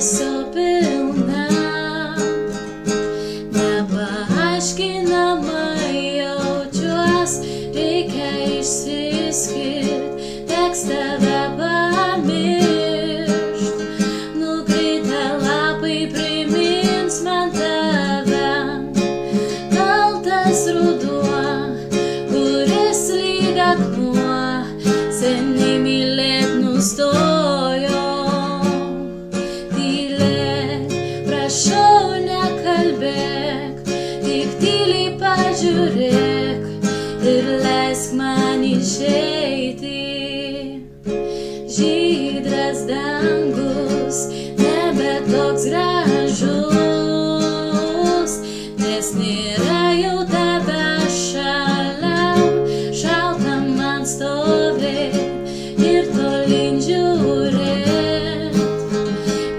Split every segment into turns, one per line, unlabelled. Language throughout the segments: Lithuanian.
džiugesio pilna, nepaaiškinamai jaučiuos, reikia išsiskirt, teks tave pamiršt. Nukritę lapai primins man tave, kaltas ruduo, kuris lyg akmuo, seniai mylėt nustojo. Tylėk, prašau nekalbėk, tik tyliai pažiūrėk ir leisk man išeiti. Žydras dangus nebe toks gražus, nes nėra jau tave šalia, šalta man stovėt ir tolyn žiūrėt.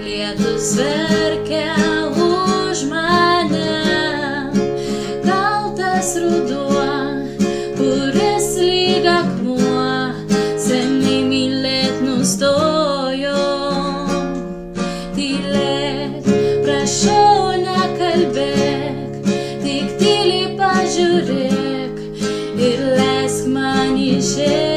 Lietus verkia už mane, kaltas ruduo, kuris lyg akmuo, seniai mylėt nustojo. Tylėk, prašau nekalbėk, tik tyliai pažiūrėk ir leisk man išeiti.